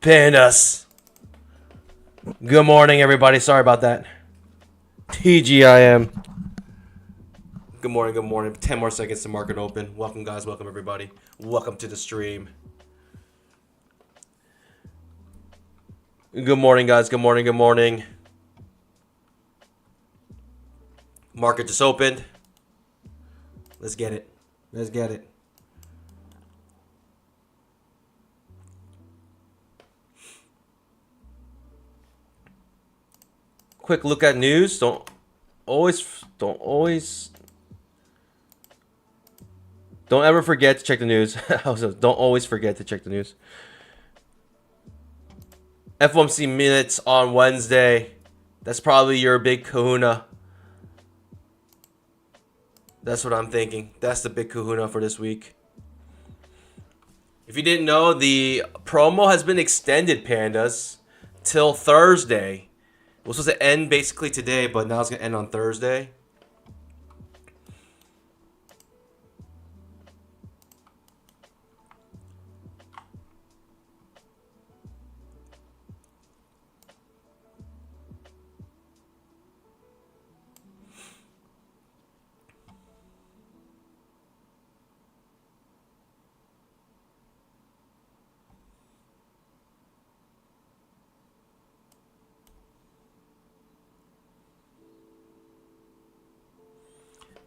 Pandas. Good morning, everybody. Sorry about that. TGIM. Good morning, good morning. 10 more seconds to market open. Welcome, guys. Welcome, everybody. Welcome to the stream. Good morning, guys. Good morning, good morning. Market just opened. Let's get it. Let's get it. Quick look at news. Don't ever forget to check the news. Don't always forget to check the news. FOMC minutes on Wednesday. That's probably your big kahuna. That's what I'm thinking. That's the big kahuna for this week. If you didn't know, the promo has been extended, Pandas, till Thursday. It was supposed to end basically today, but now it's going to end on Thursday.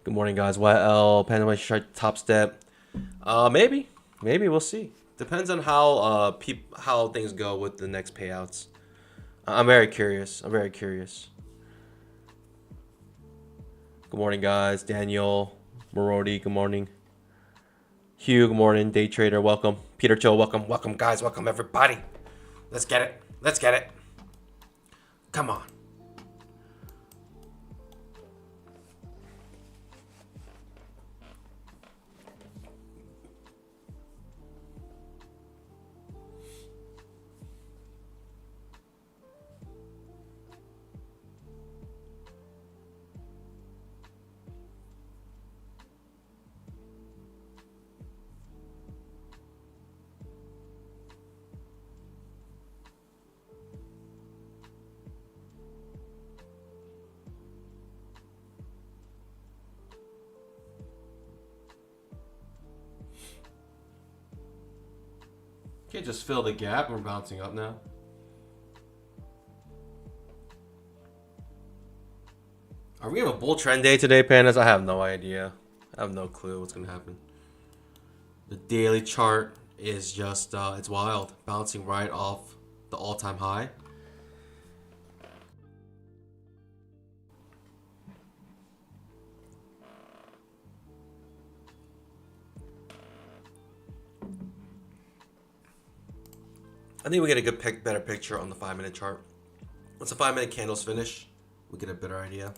Good morning, guys. YL, Panama Strike Top Step. Maybe we'll see. Depends on how things go with the next payouts. I'm very curious. Good morning, guys. Daniel, Marodi, good morning. Hugh, good morning. Day Trader, welcome. Peter Cho, welcome. Welcome, guys. Welcome, everybody. Let's get it. Let's get it. Come on. Can't just fill the gap. We're bouncing up now. Are we have a bull trend day today, Pandas? I have no idea. I have no clue what's going to happen. The daily chart is just, it's wild. Bouncing right off the all-time high. I think we get a good better picture on the 5-minute chart. Once the 5-minute candles finish, we get a better idea.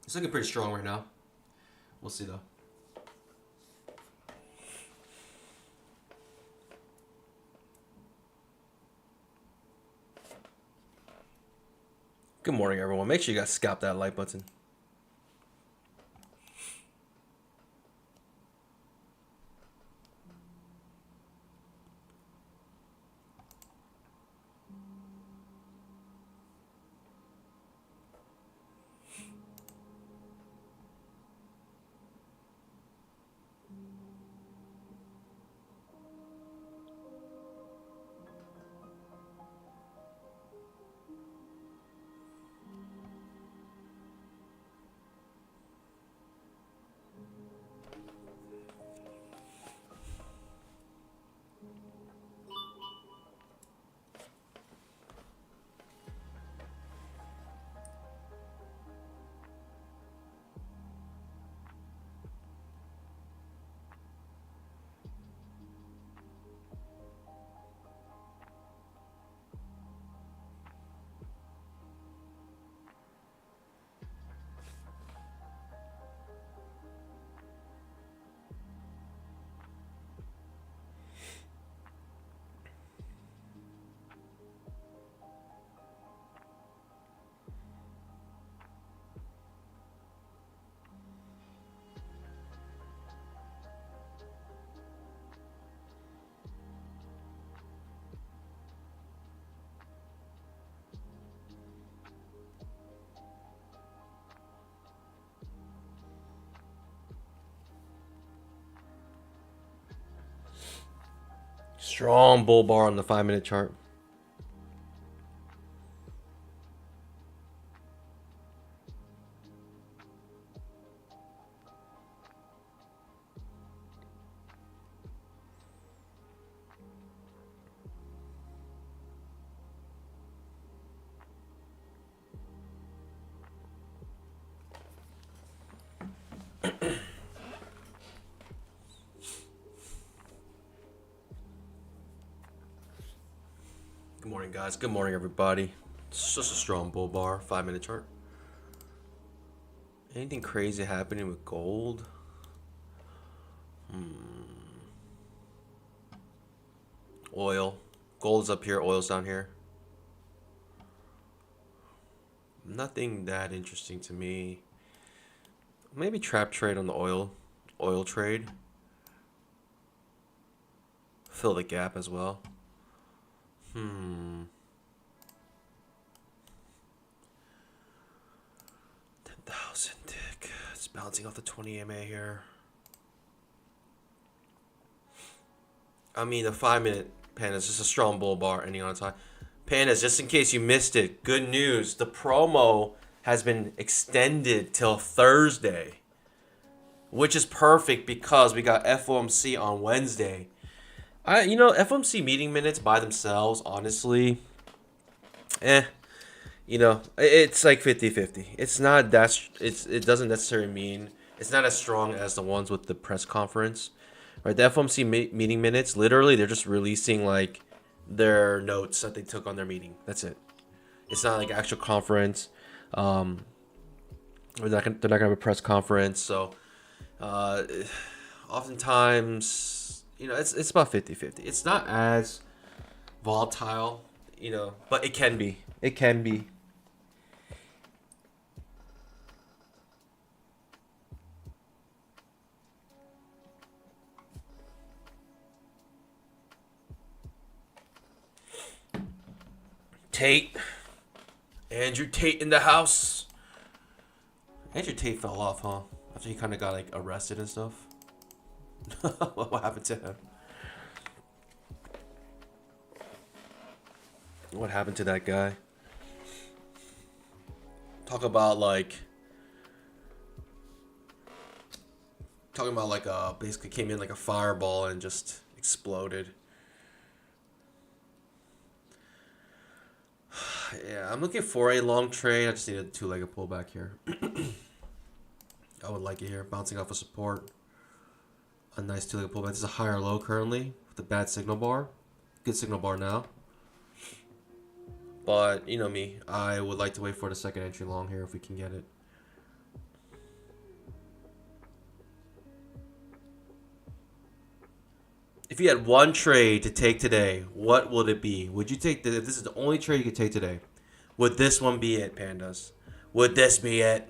It's looking pretty strong right now. We'll see though. Good morning, everyone. Make sure you guys scalp that like button. Strong bull bar on the 5-minute chart. Good morning, guys. Good morning, everybody. It's just a strong bull bar, 5-minute chart. Anything crazy happening with gold? Oil. Gold's up here, oil's down here. Nothing that interesting to me. Maybe trap trade on the oil trade. Fill the gap as well. 10,000 tick. It's bouncing off the 20 EMA here. I mean, the 5-minute Panda is just a strong bull bar ending on its high. Pandas, just in case you missed it, good news. The promo has been extended till Thursday, which is perfect because we got FOMC on Wednesday. FOMC meeting minutes by themselves, honestly, it's like 50-50. It's not that, it doesn't necessarily mean, it's not as strong as the ones with the press conference, right? The FOMC meeting minutes, literally, they're just releasing, like, their notes that they took on their meeting. That's it. It's not like actual conference. They're not gonna have a press conference. So, oftentimes, it's about 50-50. It's not as volatile, but it can be. It can be. Tate. Andrew Tate in the house. Andrew Tate fell off, huh? After he kind of got, like, arrested and stuff. What happened to him? What happened to that guy? Talking about basically came in like a fireball and just exploded. Yeah, I'm looking for a long trade. I just need a 2-legged pullback here. I would like it here, bouncing off a support. A nice 2-legged pullback. This is a higher low currently with a bad signal bar. Good signal bar now. But, you know me, I would like to wait for the second entry long here if we can get it. If you had one trade to take today, what would it be? Would you take if this is the only trade you could take today? Would this one be it, Pandas? Would this be it?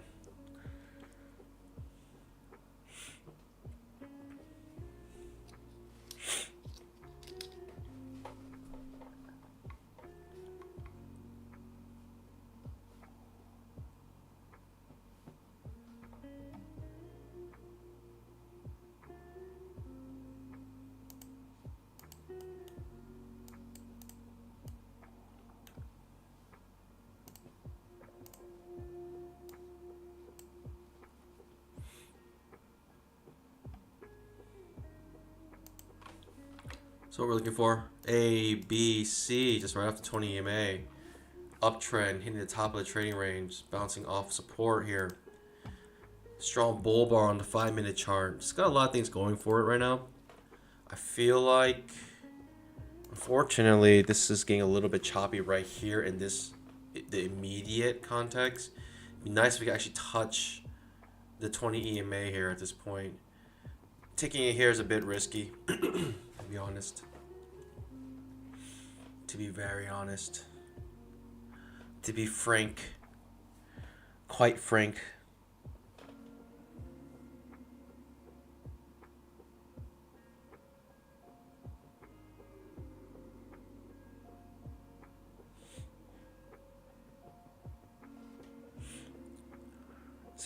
So what we're looking for, A, B, C, just right after 20 EMA. Uptrend, hitting the top of the trading range, bouncing off support here. Strong bull bar on the 5-minute chart. It's got a lot of things going for it right now. I feel like, unfortunately, this is getting a little bit choppy right here in the immediate context. It'd be nice if we could actually touch the 20 EMA here at this point. Taking it here is a bit risky. To be honest. To be very honest. To be frank. Quite frank.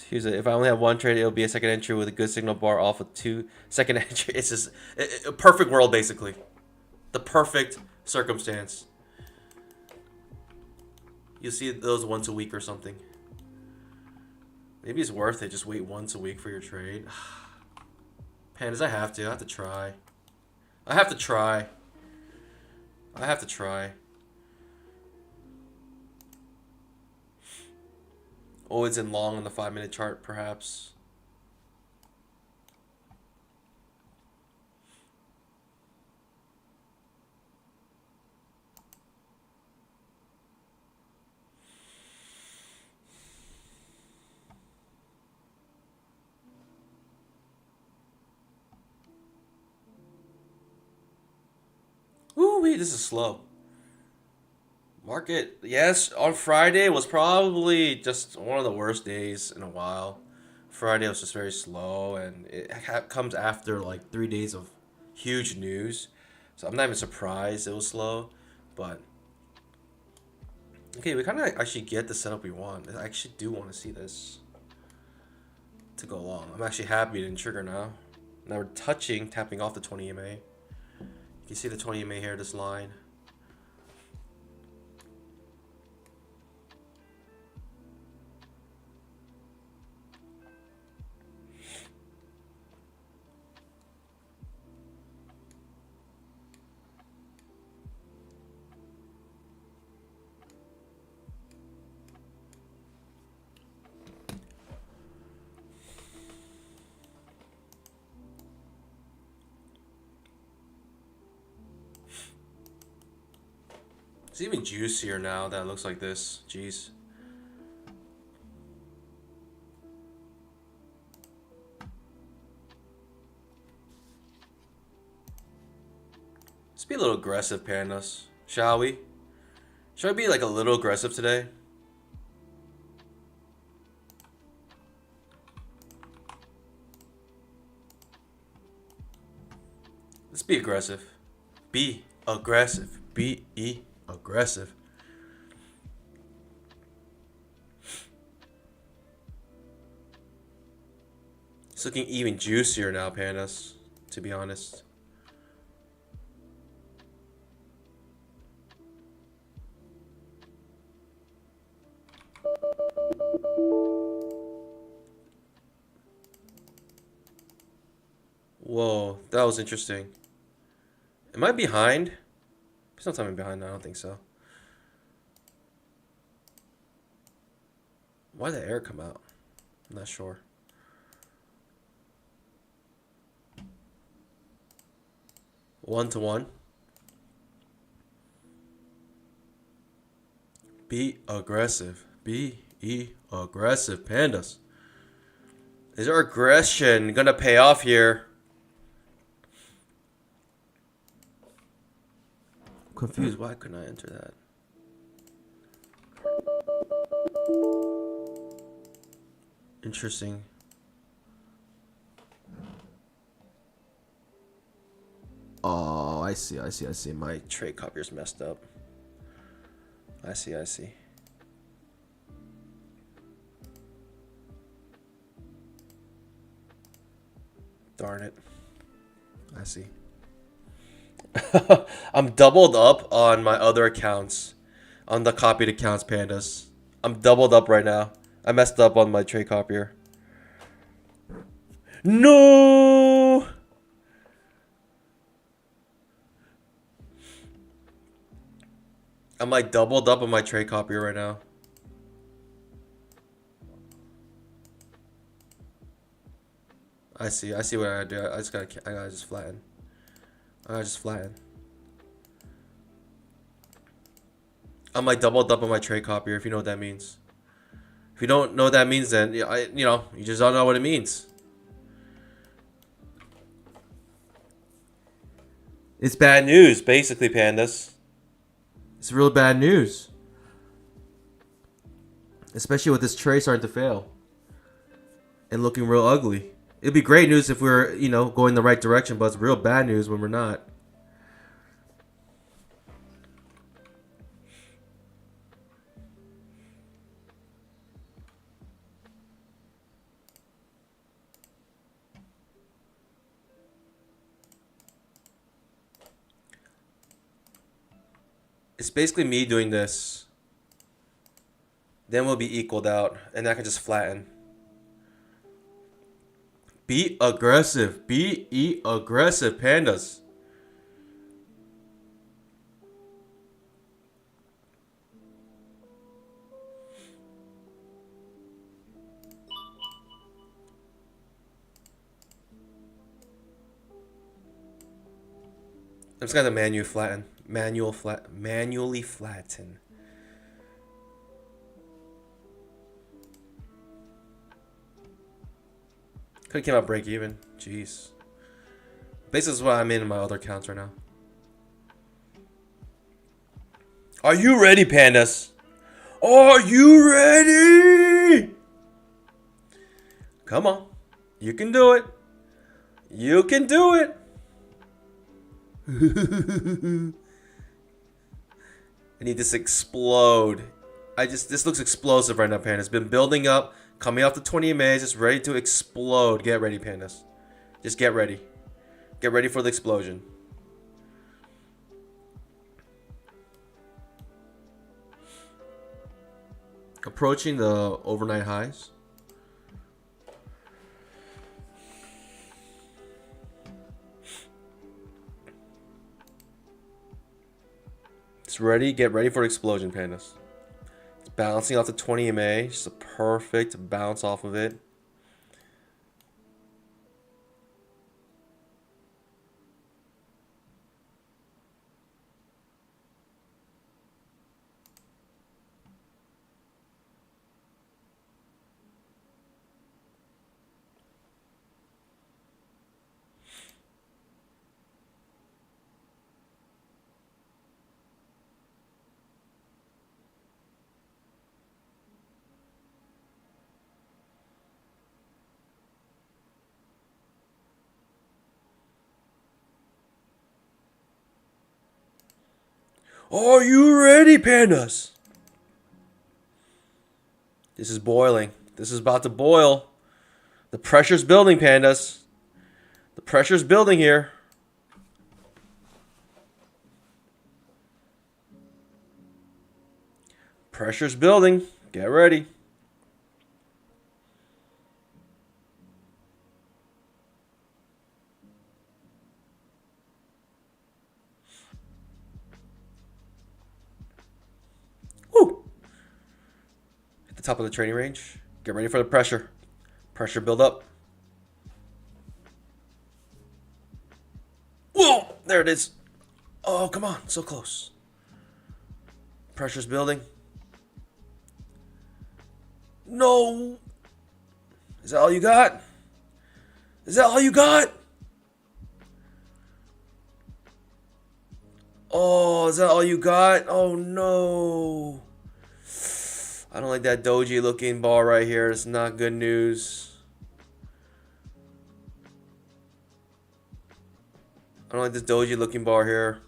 If I only have one trade, it'll be a second entry with a good signal bar off of 2 second entry. It's just a perfect world, basically. The perfect circumstance. You see those once a week or something. Maybe it's worth it. Just wait once a week for your trade. Pandas, I have to try. I have to try. I have to try. Oh, it's in long on the 5-minute chart, perhaps. Ooh, wait, this is slow. Market, yes, on Friday was probably just one of the worst days in a while. Friday was just very slow, and it comes after like 3 days of huge news. So I'm not even surprised it was slow. But, okay, we kind of actually get the setup we want. I actually do want to see this to go long. I'm actually happy it didn't trigger now. Now we're tapping off the 20 EMA. You can see the 20 EMA here, this line. It's even juicier now that it looks like this. Jeez. Let's be a little aggressive, pandas. Shall we? Should I be like a little aggressive today? Let's be aggressive. Be aggressive. Be aggressive. It's looking even juicier now, pandas, to be honest. Whoa, that was interesting. Am I behind? Please don't tell me I'm behind. I don't think so. Why did the air come out? I'm not sure. One to one. Be aggressive. Be aggressive, pandas. Is our aggression gonna pay off here? I'm confused. Why couldn't I enter that? Interesting. Oh, I see. My trade copier's messed up. I see. Darn it. I see. I'm doubled up on my other accounts. On the copied accounts, pandas. I'm doubled up right now. I messed up on my trade copier. No! I'm like doubled up on my trade copier right now. I see what I do. I gotta just flatten. I'm like doubled up on my trade copier, if you know what that means. If you don't know what that means, then you just don't know what it means. It's bad news, basically, pandas. It's real bad news. Especially with this trade starting to fail. And looking real ugly. It'd be great news if we're, going the right direction, but it's real bad news when we're not. It's basically me doing this. Then we'll be equaled out, and I can just flatten. Be aggressive. Be aggressive, pandas. I'm just gonna manually flatten. Manually flatten. Could've came out break even. Jeez. Basically, this is what I'm in my other accounts right now. Are you ready, pandas? Are you ready? Come on. You can do it. You can do it. I need this to explode. This looks explosive right now, pandas. It's been building up, coming off the 20 EMAs, just ready to explode. Get ready, pandas. Just get ready. Get ready for the explosion. Approaching the overnight highs. It's ready. Get ready for the explosion, pandas. It's bouncing off the 20 EMA. Just a perfect bounce off of it. Are you ready, pandas? This is boiling. This is about to boil. The pressure's building, pandas. The pressure's building here. Pressure's building. Get ready. Woo! At the top of the trading range. Get ready for the pressure. Pressure build up. Whoa! There it is. Oh, come on. So close. Pressure's building. No. Is that all you got? Is that all you got? Oh, is that all you got? Oh, no. I don't like that doji looking bar right here. It's not good news. I don't like this doji looking bar here.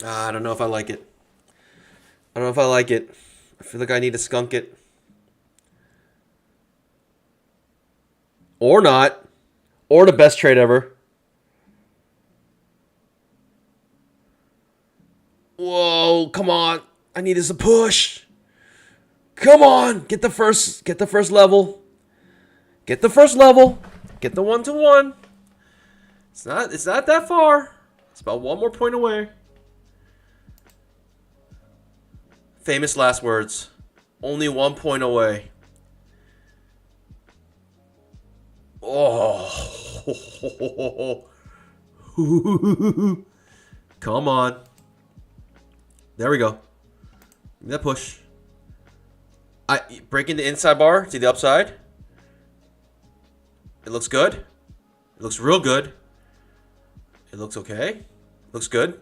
I don't know if I like it. I don't know if I like it. I feel like I need to skunk it. Or not. Or the best trade ever. Whoa, come on. I need this to push. Come on. Get the first level. Get the first level. Get the 1-to-1. It's not that far. It's about one more point away. Famous last words. Only 1 point away. Oh. Come on. There we go. Give me that push. Breaking the inside bar to the upside. It looks good. It looks real good. It looks okay. Looks good.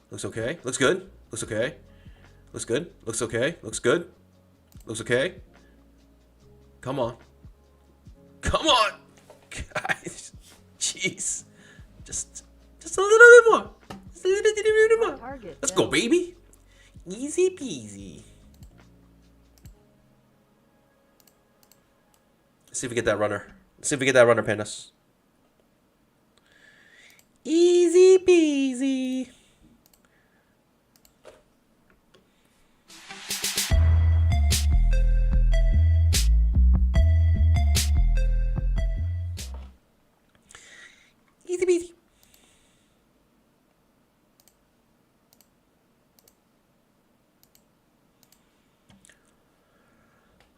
Looks okay. Looks good. Looks okay. Looks good. Looks okay. Looks good. Looks okay. Come on. Come on. Guys. Jeez. Just a little bit more. Just a little bit more. Let's go, baby. Easy peasy. see if we get that runner. Let's see if we get that runner, pandas. Easy peasy. Easy peasy.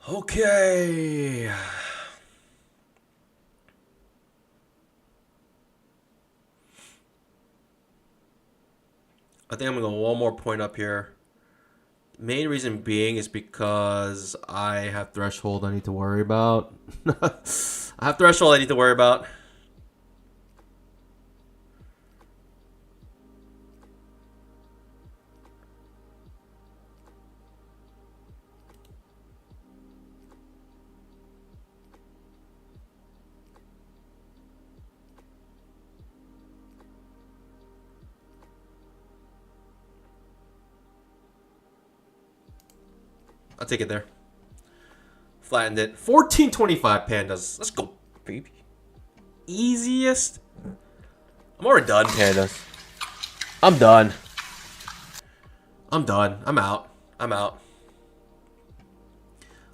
Okay. I think I'm gonna go one more point up here. Main reason being is because I have threshold I need to worry about. I have threshold I need to worry about. I'll take it there. Flattened it. 1425 pandas. Let's go, baby. Easiest. I'm already done, pandas. I'm done. I'm done. I'm out. I'm out.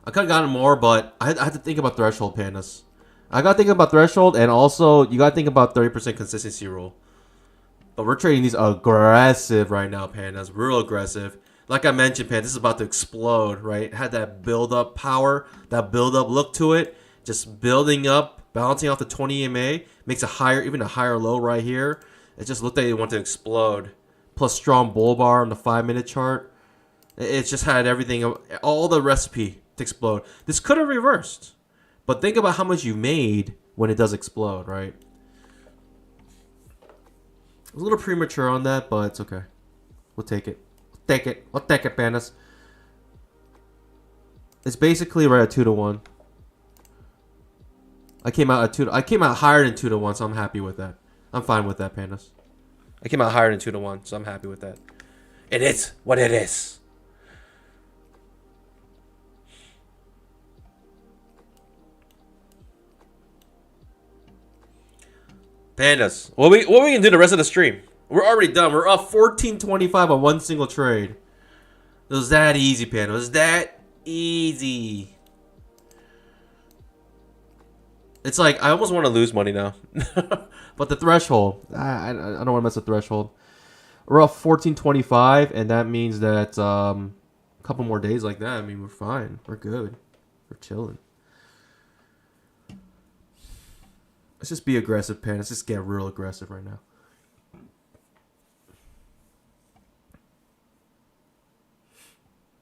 I could have gotten more, but I had to think about threshold, pandas. I got to think about threshold, and also you got to think about 30% consistency rule. But we're trading these aggressive right now, pandas. Real aggressive. Like I mentioned, Pan, this is about to explode, right? It had that build-up power, that build-up look to it. Just building up, balancing off the 20 EMA. Makes a higher, even a higher low right here. It just looked like it wanted to explode. Plus strong bull bar on the 5-minute chart. It just had everything, all the recipe to explode. This could have reversed. But think about how much you made when it does explode, right? I was a little premature on that, but it's okay. We'll take it. Take it. I'll take it, pandas. It's basically right at 2-1. I came out at 2. I came out higher than 2-1, so I'm happy with that. I'm fine with that, pandas. I came out higher than 2-1, so I'm happy with that. It is what it is. Pandas. What we gonna do the rest of the stream? We're already done. We're up 1425 on one single trade. It was that easy, Panda. It was that easy. It's like, I almost want to lose money now. But the threshold. I don't want to mess with threshold. We're up 1425, and that means that a couple more days like that, I mean, we're fine. We're good. We're chilling. Let's just be aggressive, Panda. Let's just get real aggressive right now.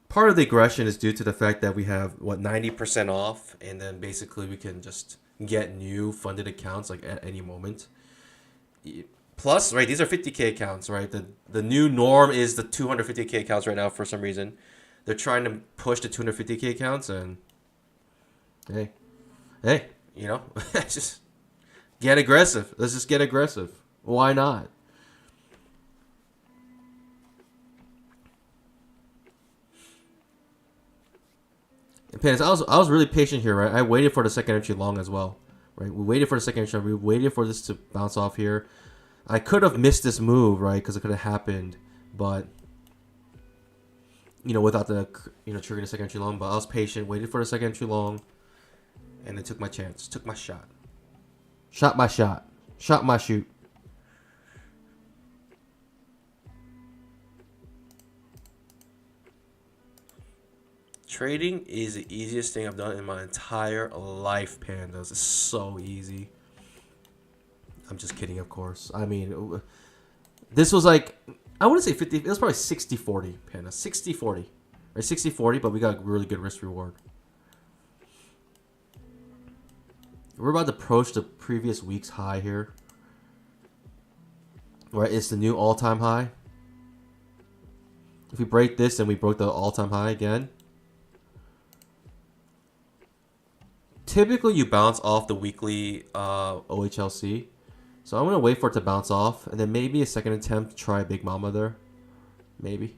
Part of the aggression is due to the fact that we have, what, 90% off, and then basically we can just get new funded accounts like at any moment. Plus, right, these are 50K accounts, right? The new norm is the 250K accounts right now for some reason. They're trying to push the 250K accounts, and hey, you know, just get aggressive. Let's just get aggressive. Why not? Pandas, I was really patient here, right? I waited for the second entry long as well, right? We waited for the second entry. We waited for this to bounce off here. I could have missed this move, right? Because it could have happened, but you know, without the triggering the second entry long. But I was patient, waited for the second entry long, and then took my chance, took my shot, shot my shot, shot my shoot. Trading is the easiest thing I've done in my entire life, pandas. It's so easy. I'm just kidding, of course. I mean, this was like, I wouldn't say 50. It was probably 60-40, panda. 60-40. Right, 60-40, but we got a really good risk reward. We're about to approach the previous week's high here. Right, it's the new all-time high. If we break this, then we broke the all-time high again. Typically, you bounce off the weekly OHLC. So I'm going to wait for it to bounce off. And then maybe a second attempt to try Big Mama there. Maybe.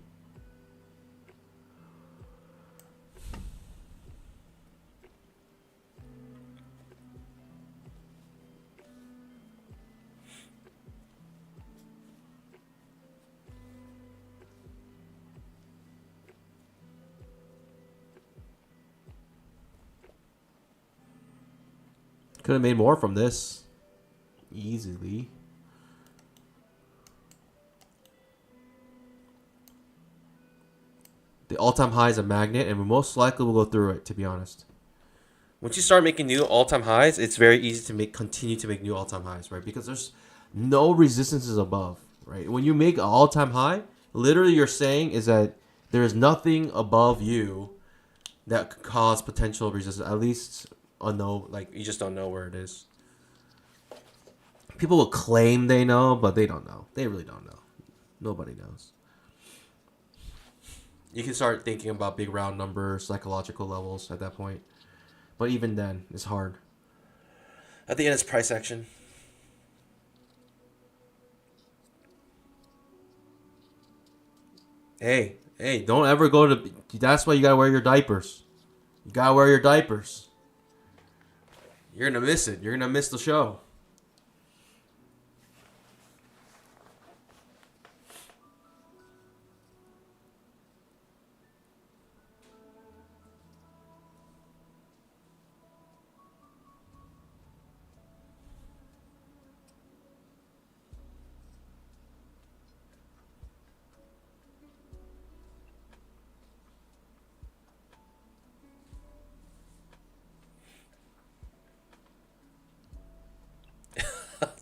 Could have made more from this. Easily. The all-time high is a magnet, and we most likely will go through it, to be honest. Once you start making new all-time highs, it's very easy to continue to make new all-time highs, right? Because there's no resistances above, right? When you make an all-time high, literally you're saying is that there is nothing above you that could cause potential resistance. At least like you just don't know where it is. People will claim they know, but they don't know. They really don't know. Nobody knows. You can start thinking about big round numbers, psychological levels at that point. But even then, it's hard. At the end, it's price action. Hey, don't ever go to... That's why you gotta wear your diapers. You gotta wear your diapers. You're gonna miss it. You're gonna miss the show.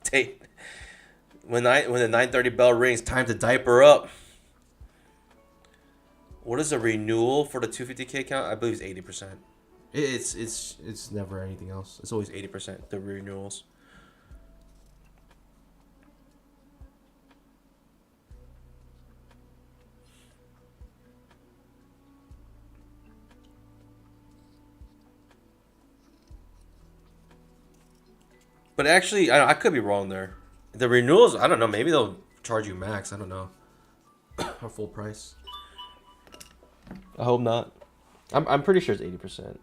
Tate, when the 9:30 bell rings, time to diaper up. What is the renewal for the 250K account? I believe it's 80%. It's never anything else. It's always 80%, the renewals. But actually, I could be wrong there. The renewals, I don't know. Maybe they'll charge you max. I don't know. Or full price. I hope not. I'm pretty sure it's 80%.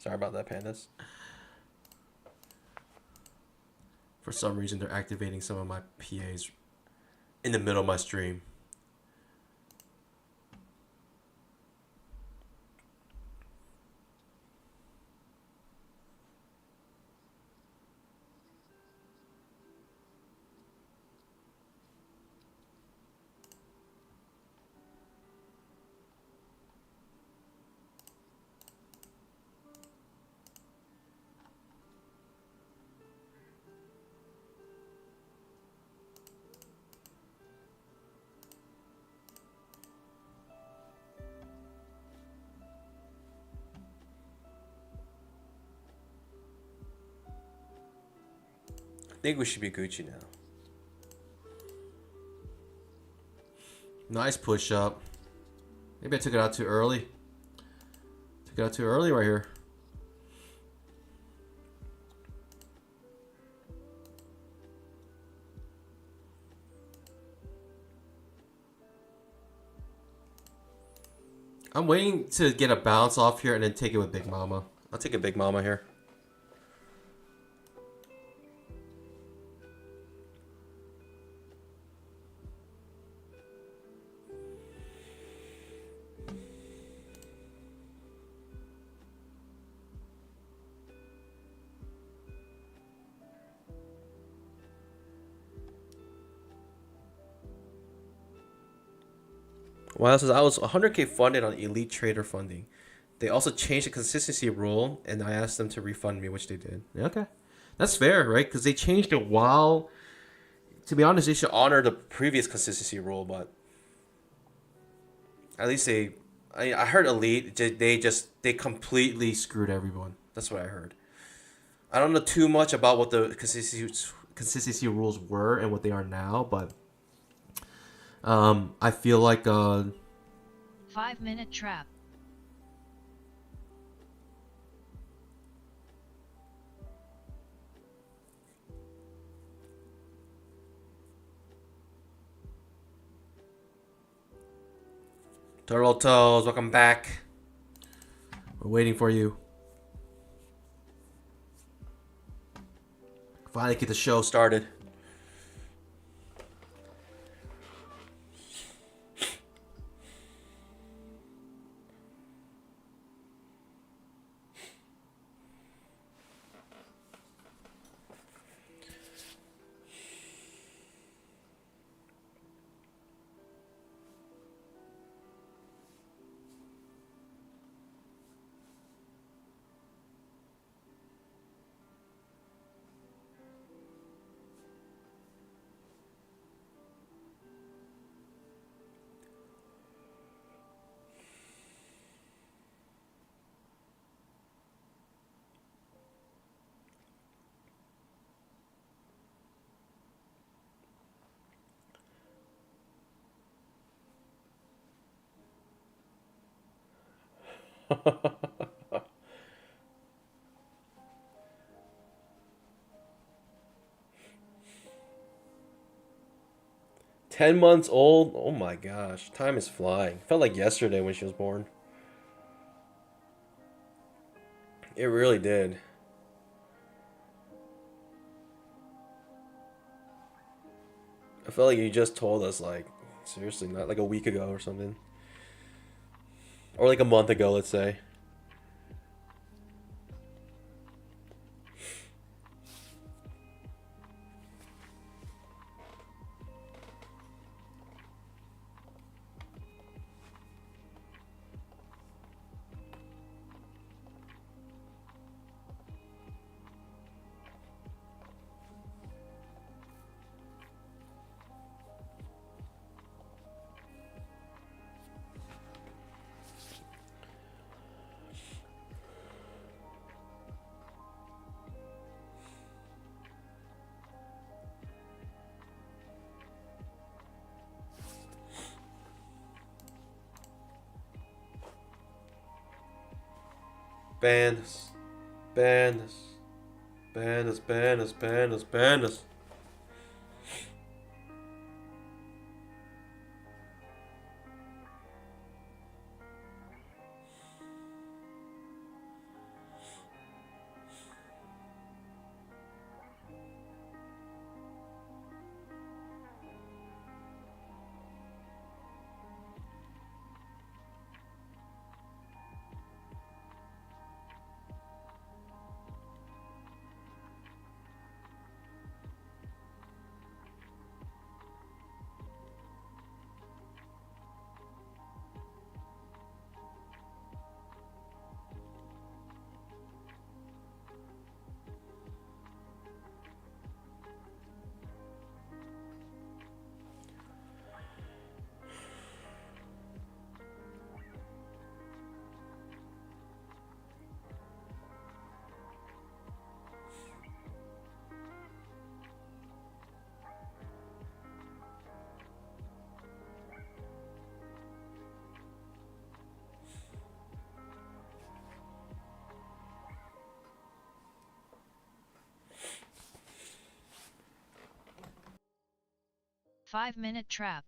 Sorry about that, pandas. For some reason, they're activating some of my PAs in the middle of my stream. I think we should be Gucci now. Nice push up. Maybe I took it out too early. Took it out too early right here. I'm waiting to get a bounce off here and then take it with Big Mama. I'll take a Big Mama here. Well, says I was 100K funded on Elite Trader funding. They also changed the consistency rule, and I asked them to refund me, which they did. Yeah, okay, that's fair, right? Because they changed it while. To be honest, they should honor the previous consistency rule, but at least they. I heard Elite. They completely screwed everyone. That's what I heard. I don't know too much about what the consistency rules were and what they are now, but I feel like 5-minute trap. Turtle Toes, welcome back. We're waiting for you. Finally get the show started. Ten months old? Oh my gosh. Time is flying. Felt like yesterday when she was born. It really did. I felt like you just told us, like, seriously, not like a week ago or something. Or like a month ago, let's say. Ban this. Ban this. Ban this, ban this, ban this, ban this. Five-minute trap.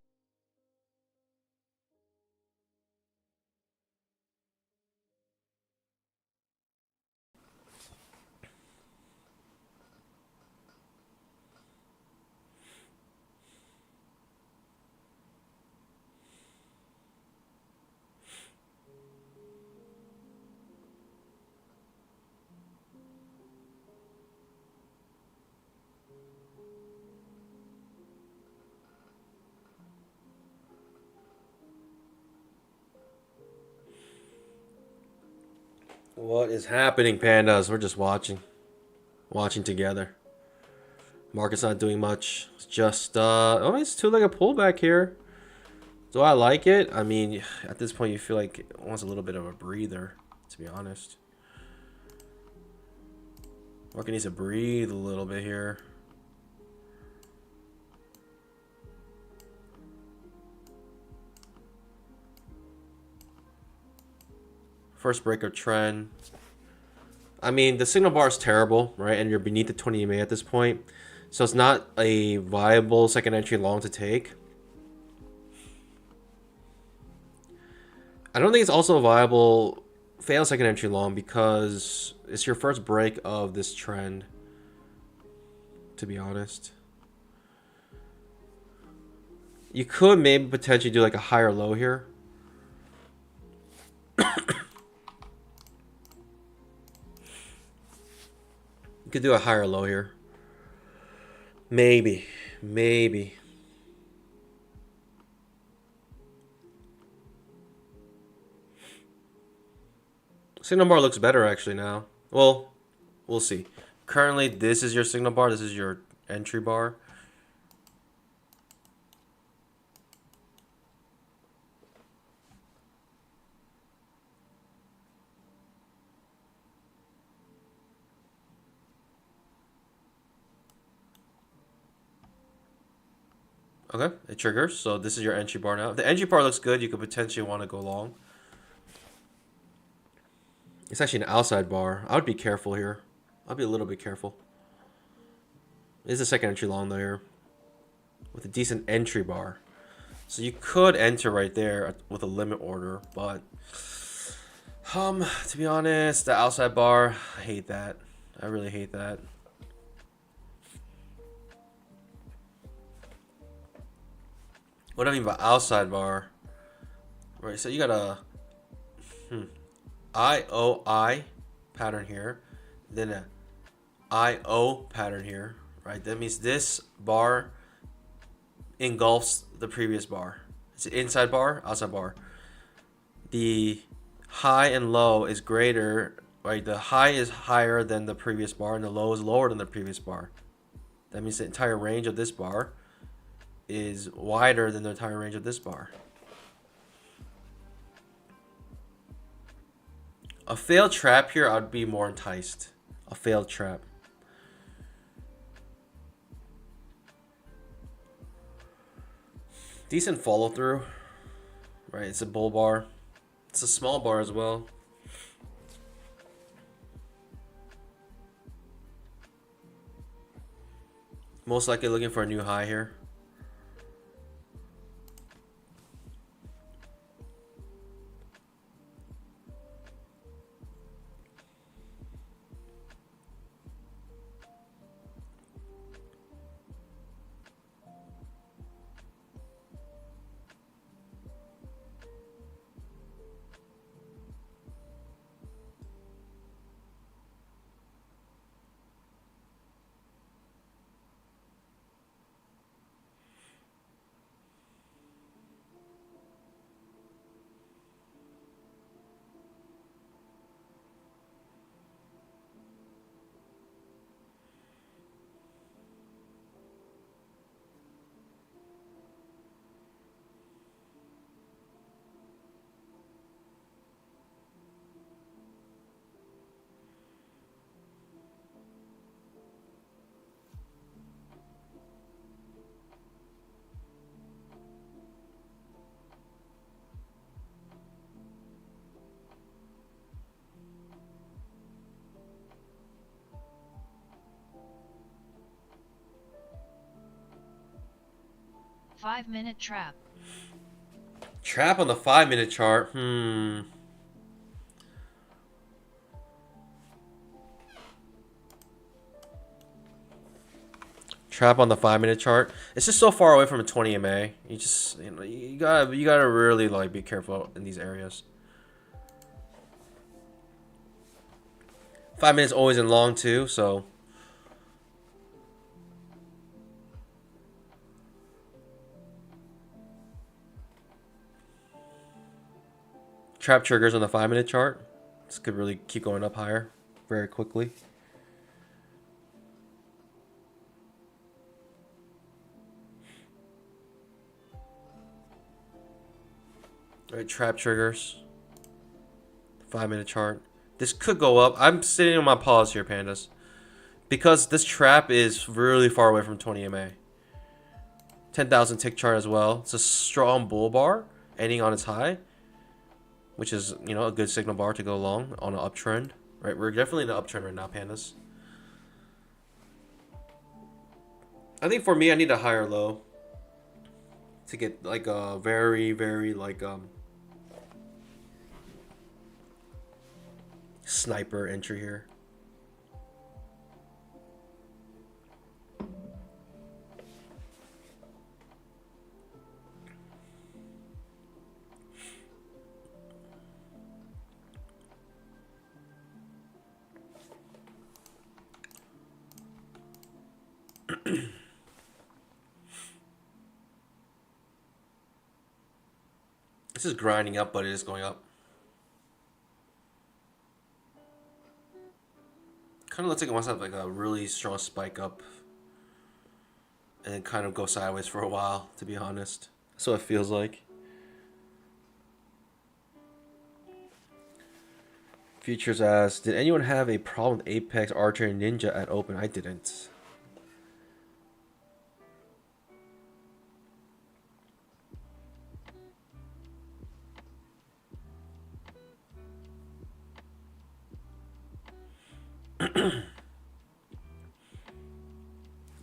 What is happening, pandas? We're just watching together. Market's not doing much. It's just oh, it's two-legged pullback here. Do I like it? I mean, at this point, you feel like it wants a little bit of a breather, to be honest. Market needs to breathe a little bit here. First break of trend. I mean, the signal bar is terrible, right? And you're beneath the 20 EMA at this point. So it's not a viable second entry long to take. I don't think it's also a viable fail second entry long because it's your first break of this trend, to be honest. You could maybe potentially do like a higher low here. You could do a higher low here. Maybe. Signal bar looks better actually now. Well, we'll see. Currently, this is your signal bar. This is your entry bar. Okay, it triggers. So this is your entry bar now. If the entry bar looks good, you could potentially want to go long. It's actually an outside bar. I would be careful here. I'll be a little bit careful. It is a second entry long though here. With a decent entry bar. So you could enter right there with a limit order, but to be honest, the outside bar, I hate that. I really hate that. What I mean by outside bar, right? So you got a IOI pattern here, then a IO pattern here, right? That means this bar engulfs the previous bar. It's an inside bar, outside bar. The high and low is greater, right? The high is higher than the previous bar and the low is lower than the previous bar. That means the entire range of this bar is wider than the entire range of this bar. A failed trap here, I'd be more enticed. A failed trap. Decent follow through. Right, it's a bull bar. It's a small bar as well. Most likely looking for a new high here. Five-minute trap. Trap on the 5-minute chart. Trap on the 5-minute chart. It's just so far away from a 20 MA. You just you gotta really like be careful in these areas. 5 minutes always in long too, so trap triggers on the 5-minute chart. This could really keep going up higher very quickly. All right, trap triggers. 5-minute chart. This could go up. I'm sitting on my pause here, pandas, because this trap is really far away from 20 MA. 10,000 tick chart as well. It's a strong bull bar ending on its high, which is, you know, a good signal bar to go long on an uptrend. Right, we're definitely in an uptrend right now, pandas. I think for me, I need a higher low to get like a very, very like sniper entry here. This is grinding up, but it is going up. Kind of looks like it wants to have like a really strong spike up and then kind of go sideways for a while, to be honest. That's what it feels like. Futures asks, did anyone have a problem with Apex, Archer, and Ninja at open? I didn't.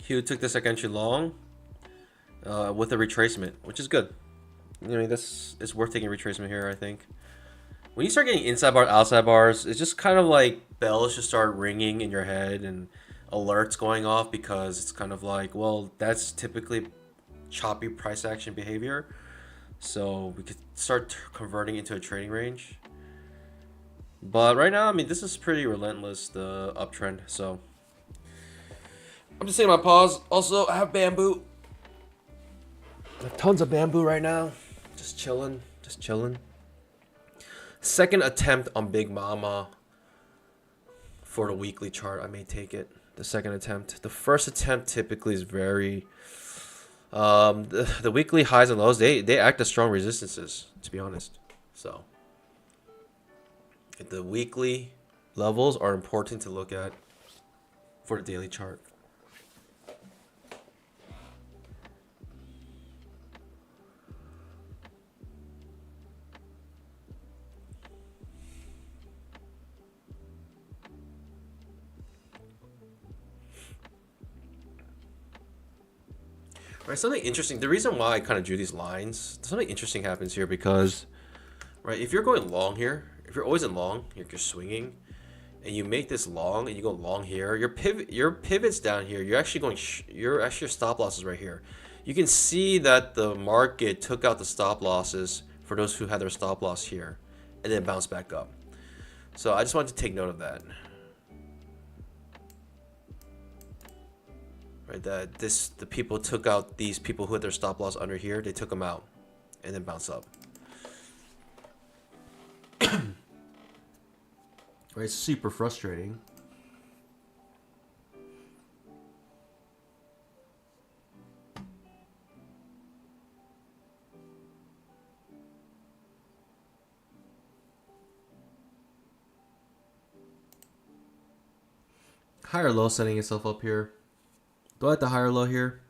Hugh took the second entry long with a retracement, which is good. I mean, this is worth taking a retracement here, I think. When you start getting inside bars, outside bars, it's just kind of like bells just start ringing in your head and alerts going off, because it's kind of like, well, that's typically choppy price action behavior. So we could start converting into a trading range. But right now, I mean, this is pretty relentless, the uptrend. So I'm just taking my pause. Also, I have bamboo. I have tons of bamboo right now. Just chilling. Just chilling. Second attempt on Big Mama for the weekly chart. I may take it. The second attempt. The first attempt typically is very... the weekly highs and lows, they act as strong resistances, to be honest. So the weekly levels are important to look at for the daily chart. Right, something interesting. The reason why I kind of drew these lines, something interesting happens here because, right, if you're going long here, if you're always in long, you're swinging, and you make this long and you go long here, your pivot's down here. You're actually going, your stop loss is right here. You can see that the market took out the stop losses for those who had their stop loss here, and then bounced back up. So I just wanted to take note of that. Right, that the people took out these people who had their stop loss under here. They took them out and then bounced up. Right, super frustrating. Higher low setting itself up here. Do I like the higher low here?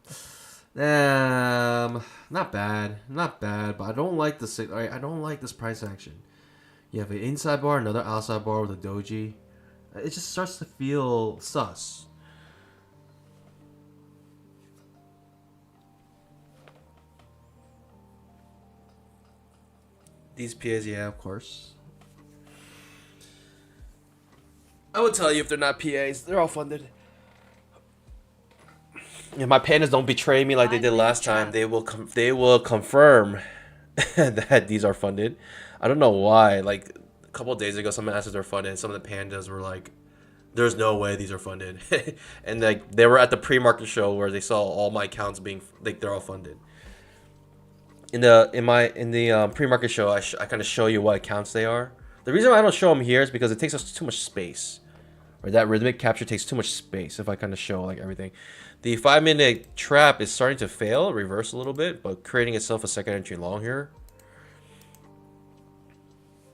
Not bad, but I don't like the I don't like this price action. You have an inside bar, another outside bar with a doji. It just starts to feel sus. These PAs, yeah, of course. I would tell you if they're not PAs, they're all funded. If my pandas don't betray me like they did last time, they will confirm that these are funded. I don't know why. Like a couple of days ago, someone asked if they're funded, and some of the pandas were like, "There's no way these are funded," and like they were at the pre-market show where they saw all my accounts being like they're all funded. In the pre-market show, I kind of show you what accounts they are. The reason why I don't show them here is because it takes us too much space. Right, that rhythmic capture takes too much space if I kind of show like everything. The 5-minute trap is starting to fail, reverse a little bit, but creating itself a second entry long here.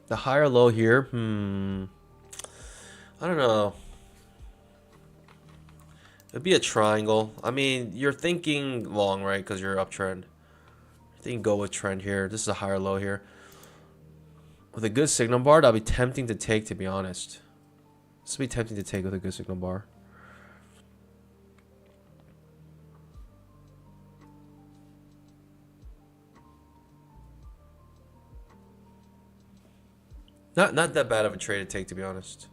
The higher low here, I don't know. It'd be a triangle. I mean, you're thinking long, right? Because you're uptrend. You're thinking go with trend here. This is a higher low here. With a good signal bar, that'll be tempting to take, to be honest. This would be tempting to take with a good signal bar. Not that bad of a trade to take, to be honest.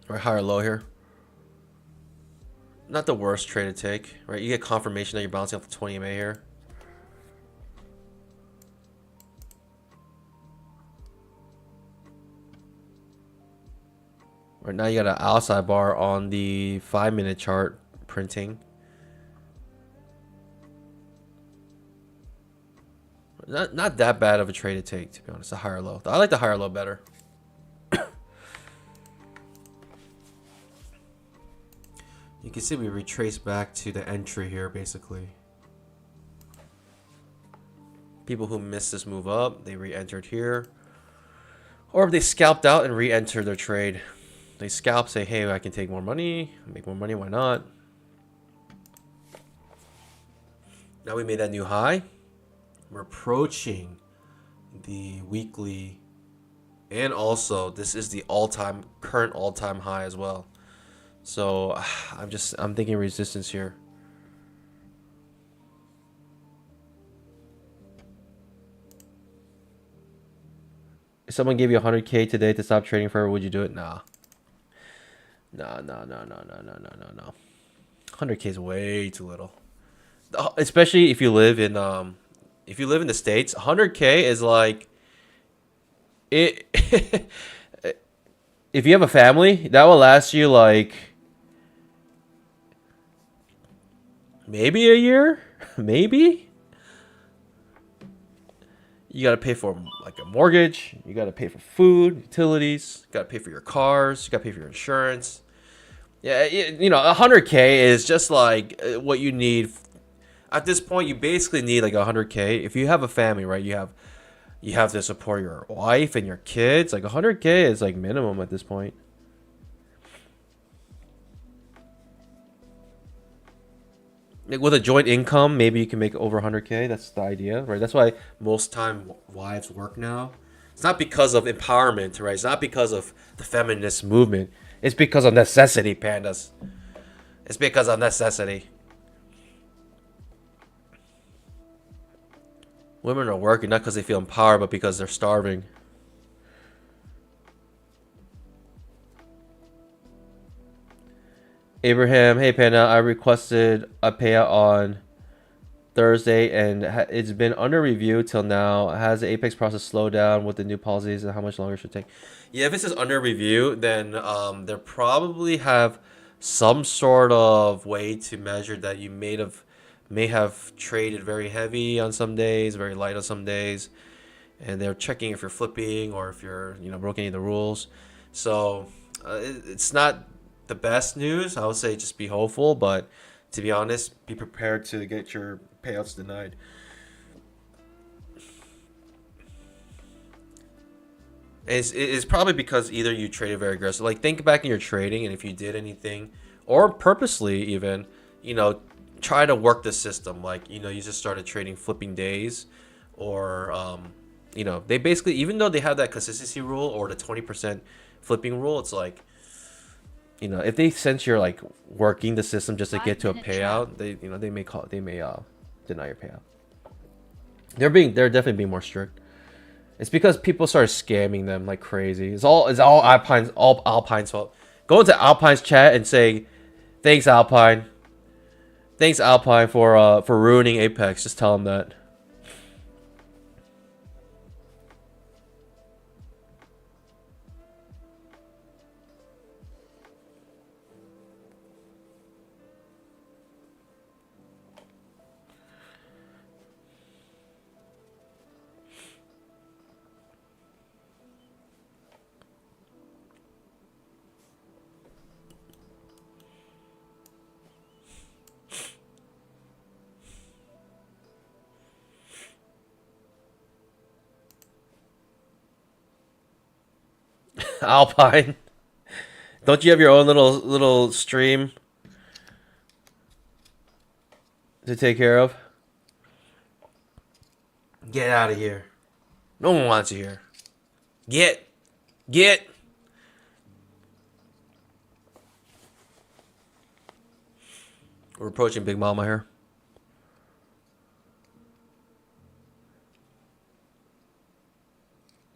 Right, higher low here. Not the worst trade to take, right? You get confirmation that you're bouncing off the 20 MA here. Right now you got an outside bar on the 5-minute chart printing. Not that bad of a trade to take, to be honest. A higher low. I like the higher low better. You can see we retrace back to the entry here, basically. People who missed this move up, they re-entered here. Or they scalped out and re-entered their trade. They scalp, say, hey, I can take more money, make more money, why not? Now we made that new high. We're approaching the weekly, and also this is the current all-time high as well. So I'm thinking resistance here. If someone gave you 100K today to stop trading forever, would you do it? Nah. No. 100K is way too little. Especially if you live in the States, 100K is like it. If you have a family, that will last you like maybe a year, maybe. You gotta pay for like a mortgage. You gotta pay for food, utilities. You gotta pay for your cars. You gotta pay for your insurance. Yeah, you know, 100K is just like what you need. At this point, you basically need like 100K. If you have a family, right? You have to support your wife and your kids. Like 100K is like minimum at this point. Like with a joint income, maybe you can make over 100K. That's the idea, right? That's why most time wives work now. It's not because of empowerment, right? It's not because of the feminist movement. It's because of necessity, pandas. It's because of necessity. Women are working not because they feel empowered, but because they're starving. Abraham, hey Panda, I requested a payout on Thursday and it's been under review till now. Has the Apex process slowed down with the new policies and how much longer it should take? Yeah, if this is under review, then they probably have some sort of way to measure that you may have traded very heavy on some days, very light on some days, and they're checking if you're flipping or if you're broken any of the rules. So it's not the best news. I would say just be hopeful, but to be honest, be prepared to get your payouts denied. It's probably because either you traded very aggressive. Like think back in your trading, and if you did anything, or purposely even, try to work the system. Like you just started trading flipping days, or they basically, even though they have that consistency rule or the 20% flipping rule, it's like, if they sense you're like working the system just to get to a payout, they may deny your payout. They're definitely being more strict. It's because people started scamming them like crazy. It's all Alpine's fault. Go into Alpine's chat and say, "Thanks Alpine. Thanks Alpine for ruining Apex." Just tell them that. Alpine. Don't you have your own little stream to take care of? Get out of here. No one wants you here. Get. We're approaching Big Mama here.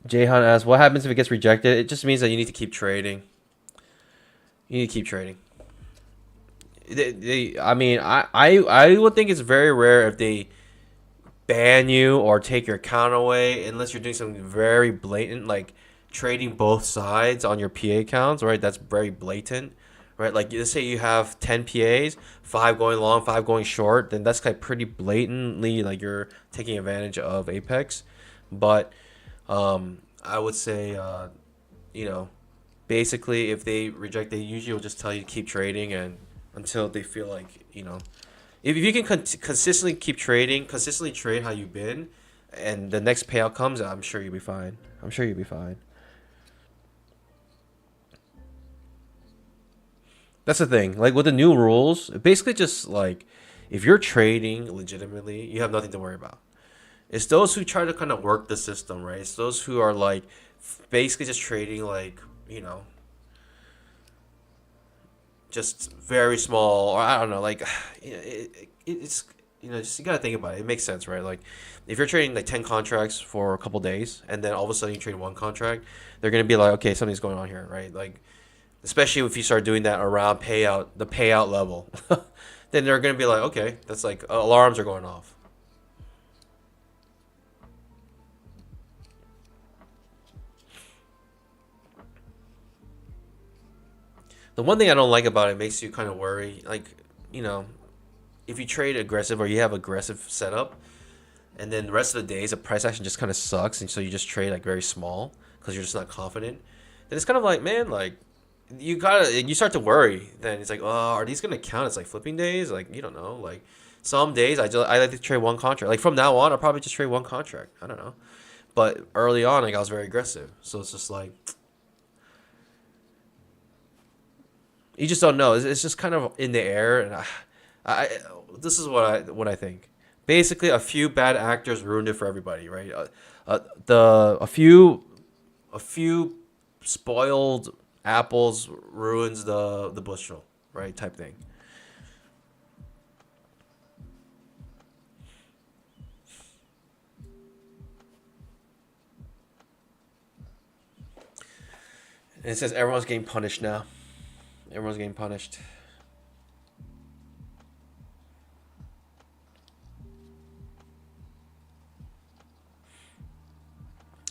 Jahan asks, what happens if it gets rejected? It just means that you need to keep trading. You need to keep trading. I mean, I would think it's very rare if they ban you or take your account away unless you're doing something very blatant, like trading both sides on your PA accounts, right? That's very blatant, right? Like, let's say you have 10 PAs, 5 going long, 5 going short, then that's like pretty blatantly like you're taking advantage of Apex. But I would say, you know, basically if they reject, they usually will just tell you to keep trading and until they feel like, you know, if you can consistently keep trading, consistently trade how you've been, and the next payout comes, I'm sure you'll be fine. I'm sure you'll be fine. That's the thing. Like with the new rules, basically just like if you're trading legitimately, you have nothing to worry about. It's those who try to kind of work the system, right? It's those who are like basically just trading like, you know, just very small, or I don't know, like it's, you know, just you gotta think about it. It makes sense, right? Like if you're trading like 10 contracts for a couple days and then all of a sudden you trade one contract, they're gonna be like, okay, something's going on here, right? Like especially if you start doing that around payout, the payout level, then they're gonna be like, okay, that's like alarms are going off. The one thing I don't like about it makes you kind of worry, like, you know, if you trade aggressive or you have aggressive setup, and then the rest of the days the price action just kind of sucks, and so you just trade like very small because you're just not confident. Then it's kind of like, man, like you start to worry. Then it's like, oh, are these gonna count as like flipping days? Like you don't know. Like some days I like to trade one contract. Like from now on, I'll probably just trade one contract. I don't know. But early on, like I was very aggressive, so it's just like you just don't know. It's just kind of in the air, and I this is what I think. Basically, a few bad actors ruined it for everybody, right? The a few spoiled apples ruins the bushel, right? Type thing. And it says everyone's getting punished now. Everyone's getting punished.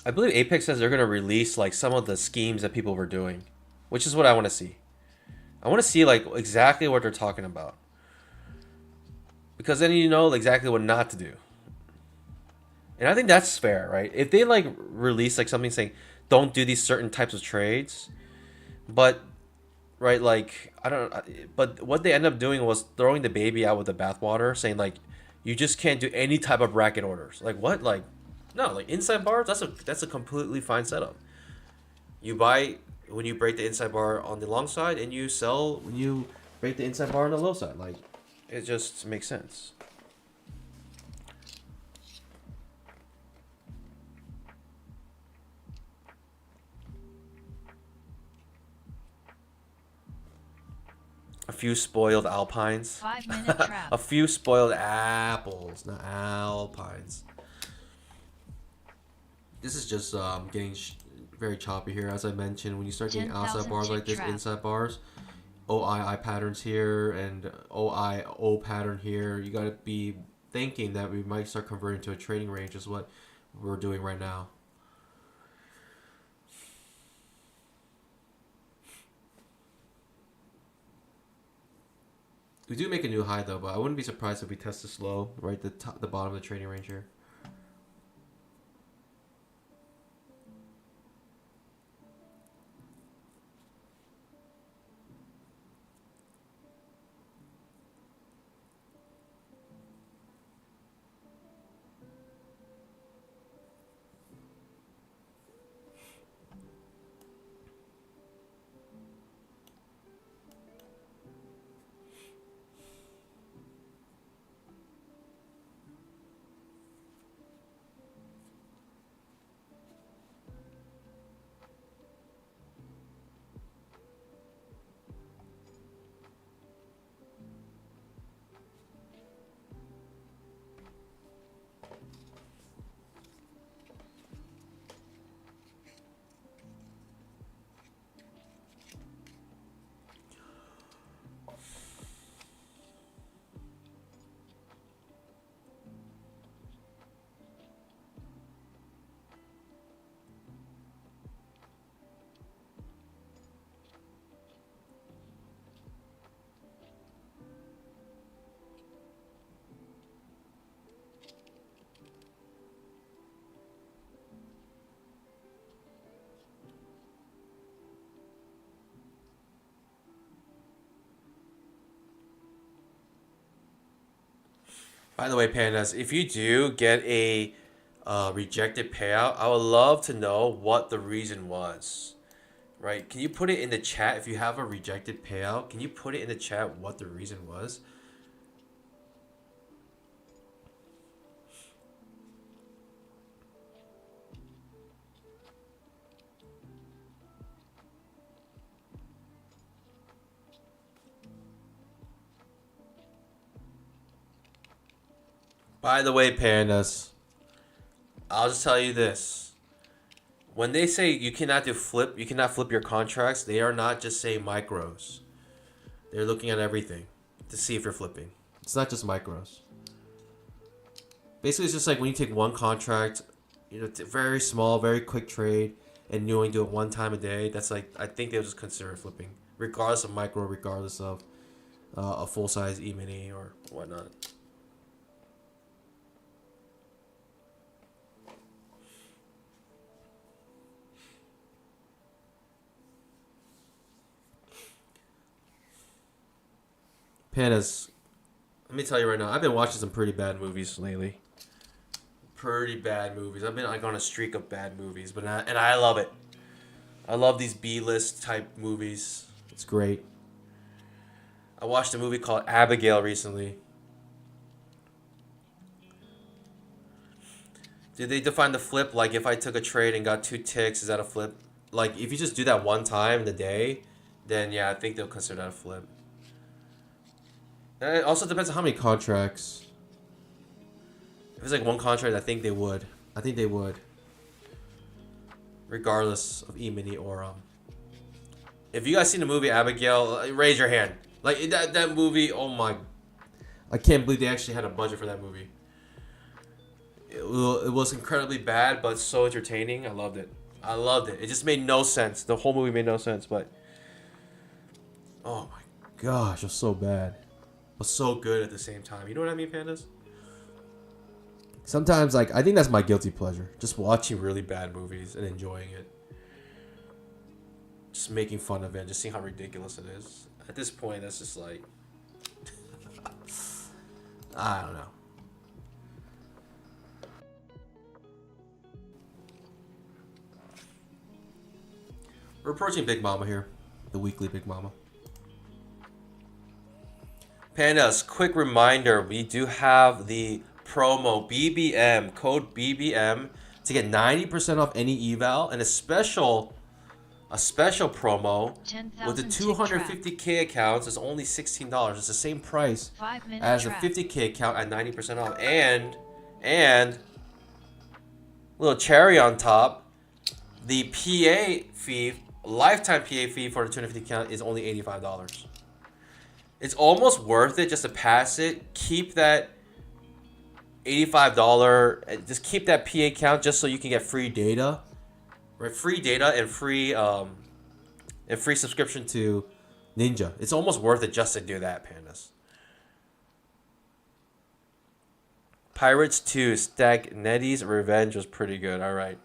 I believe Apex says they're gonna release like some of the schemes that people were doing, which is what I want to see. I want to see like exactly what they're talking about, because then you know exactly what not to do. And I think that's fair, right? If they like release like something saying don't do these certain types of trades, but right, like I don't know, but what they end up doing was throwing the baby out with the bathwater, saying like you just can't do any type of bracket orders. Like what? Like no, like inside bars. That's a completely fine setup. You buy when you break the inside bar on the long side, and you sell when you break the inside bar on the low side. Like it just makes sense. A few spoiled alpines. 5-minute trap. A few spoiled apples, not alpines. This is just getting very choppy here. As I mentioned, when you start getting outside bars like this, trap. inside bars, OII patterns here and OIO pattern here, you got to be thinking that we might start converting to a trading range is what we're doing right now. We do make a new high though, but I wouldn't be surprised if we test this low, right the bottom of the trading range here. By the way, Pandas, if you do get a rejected payout, I would love to know what the reason was. Right? Can you put it in the chat if you have a rejected payout? Can you put it in the chat what the reason was? By the way, Pandas, I'll just tell you this. When they say you cannot flip your contracts, they are not just saying micros. They're looking at everything to see if you're flipping. It's not just micros. Basically, it's just like when you take one contract, very small, very quick trade, and you only do it one time a day. That's like, I think they'll just consider it flipping, regardless of micro, regardless of a full size Emini or whatnot. Pandas, let me tell you right now, I've been watching some pretty bad movies lately. Pretty bad movies. I've been like on a streak of bad movies, and I love it. I love these B-list type movies. It's great. I watched a movie called Abigail recently. Did they define the flip? Like if I took a trade and got 2 ticks, is that a flip? Like if you just do that one time in the day, then yeah, I think they'll consider that a flip. And it also depends on how many contracts. If it's like one contract, I think they would. Regardless of E-mini or If you guys seen the movie Abigail, raise your hand. Like that movie, oh my, I can't believe they actually had a budget for that movie. It was incredibly bad, but so entertaining. I loved it. It just made no sense. The whole movie made no sense, but oh my gosh, it was so bad, but so good at the same time. You know what I mean, Pandas? Sometimes, like, I think that's my guilty pleasure. Just watching really bad movies and enjoying it. Just making fun of it. Just seeing how ridiculous it is. At this point, that's just like... I don't know. We're approaching Big Mama here. The weekly Big Mama. Pandas, quick reminder. We do have the promo BBM, code BBM, to get 90% off any eval, and a special promo with the 250k accounts is only $16. It's the same price as a 50k account at 90% off, and little cherry on top, the PA fee, lifetime PA fee for the 250 account is only $85. It's almost worth it just to pass it. Keep that $85, just keep that PA count just so you can get free data, right? Free data and free subscription to Ninja. It's almost worth it just to do that, Pandas. Pirates 2 Stagnetti's Revenge was pretty good. All right.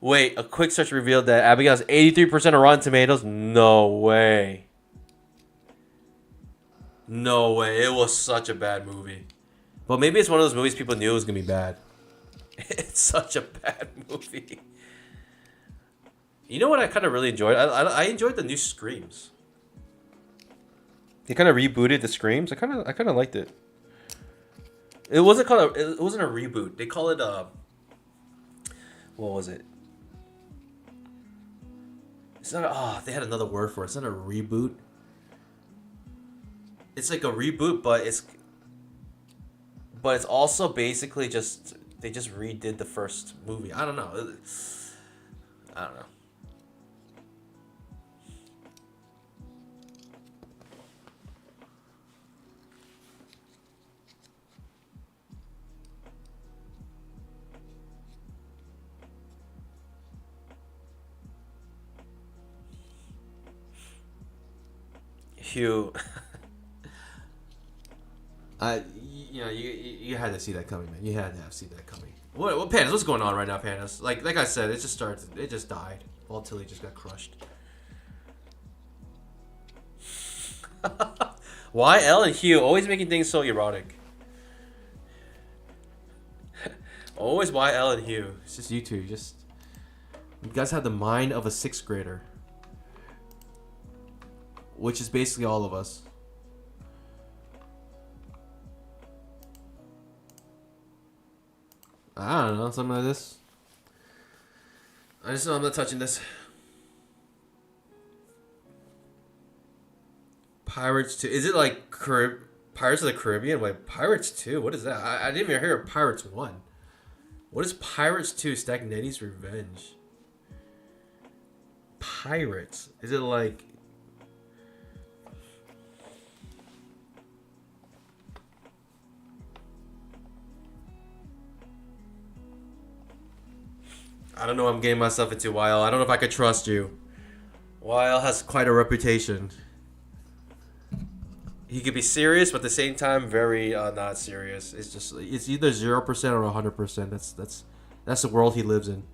Wait, a quick search revealed that Abigail has 83% of Rotten Tomatoes. No way. No way. It was such a bad movie. But maybe it's one of those movies people knew was going to be bad. It's such a bad movie. You know what I kind of really enjoyed? I enjoyed the new Screams. They kind of rebooted the Screams. I kind of liked it. It wasn't a reboot. They call it what was it? It's not they had another word for it. It's not a reboot. It's like a reboot, but it's also basically just they just redid the first movie. I don't know. Hugh, you had to see that coming, man. You had to have seen that coming. What Pandas? What's going on right now, Pandas? Like I said, it just died. Volatility just got crushed. Why L and Hugh always making things so erotic? Always why L and Hugh. It's just you two. You guys have the mind of a 6th grader, which is basically all of us. I don't know, something like this. I just know I'm not touching this. Pirates 2. Is it like Pirates of the Caribbean? Wait, Pirates 2? What is that? I didn't even hear of Pirates 1. What is Pirates 2? Stagnetti's Revenge. Pirates. Is it like... I don't know what I'm getting myself into, YL. I don't know if I could trust you. YL has quite a reputation. He could be serious, but at the same time, very not serious. It's either 0% or 100%. That's the world he lives in.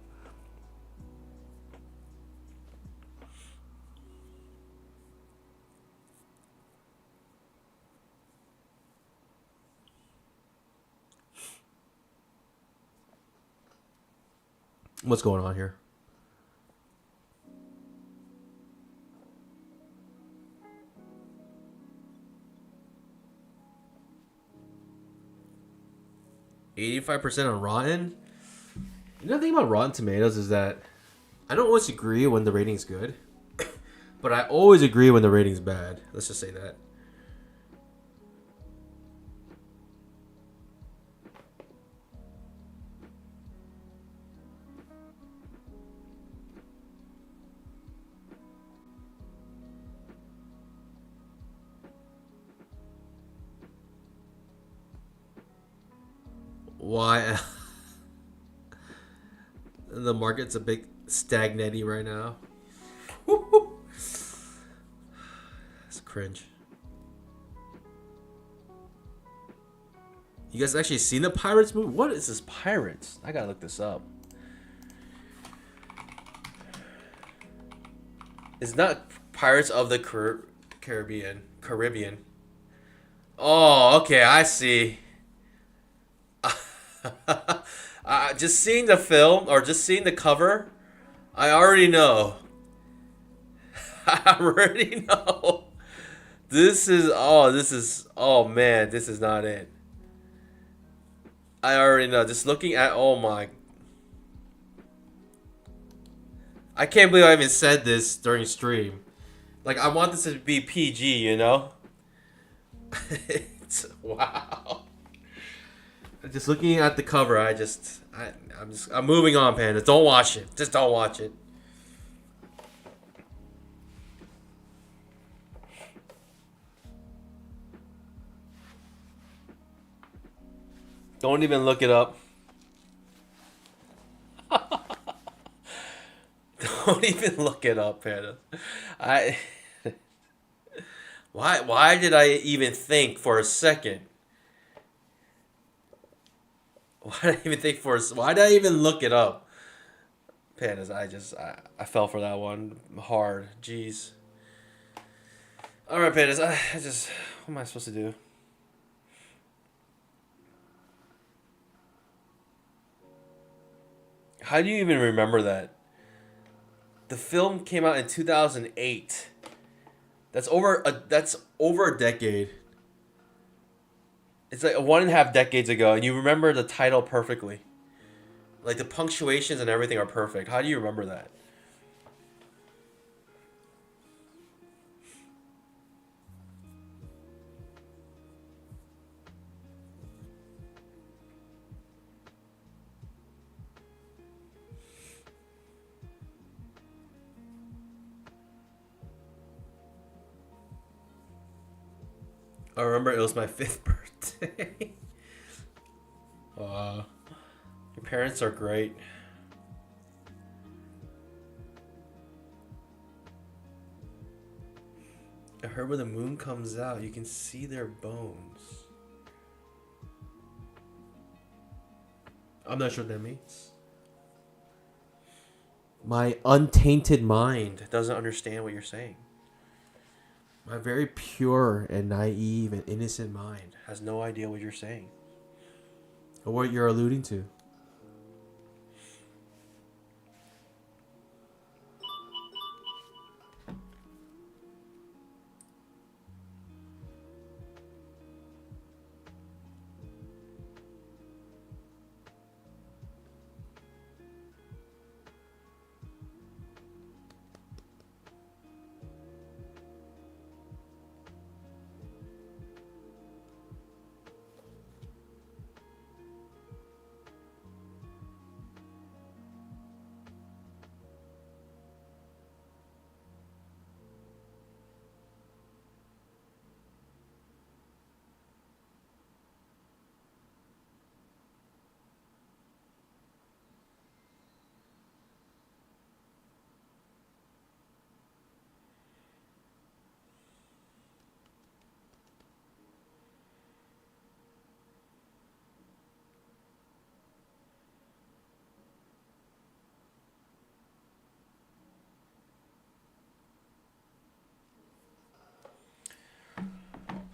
What's going on here? $85% on Rotten. You know, the thing about Rotten Tomatoes is that I don't always agree when the rating's good, but I always agree when the rating's bad. Let's just say that. Why? The market's a bit stagnetty right now. That's cringe. You guys actually seen the Pirates movie? What is this Pirates? I gotta look this up. It's not Pirates of the Caribbean. Oh, okay, I see. Just seeing the film or just seeing the cover, I already know. I already know. This is oh man, this is not it. I already know. Just looking at, oh my. I can't believe I even said this during stream. Like, I want this to be PG, you know? Wow. Just looking at the cover, I'm moving on, Panda. Don't watch it. Just don't watch it. Don't even look it up. Don't even look it up, Panda. Why did I even think for a second? Why did I even look it up? Pandas, I fell for that one hard. Jeez. Alright, Pandas, what am I supposed to do? How do you even remember that? The film came out in 2008. That's over a decade. It's like 1.5 decades ago, and you remember the title perfectly. Like, the punctuations and everything are perfect. How do you remember that? I remember it was my 5th birthday. Your parents are great. I heard when the moon comes out, you can see their bones. I'm not sure what that means. My untainted mind doesn't understand what you're saying. My very pure and naive and innocent mind has no idea what you're saying or what you're alluding to.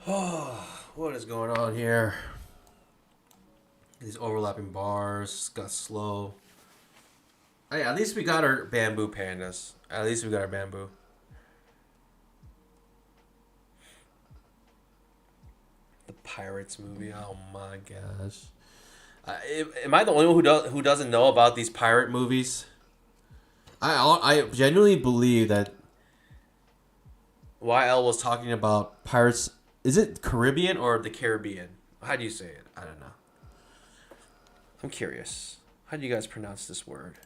Oh, what is going on here? These overlapping bars got slow. Hey, at least we got our bamboo pandas. At least we got our bamboo. The Pirates movie. Oh my gosh. Am I the only one who doesn't know about these pirate movies? I genuinely believe that YL was talking about pirates. Is it Caribbean or the Caribbean? How do you say it? I don't know. I'm curious. How do you guys pronounce this word?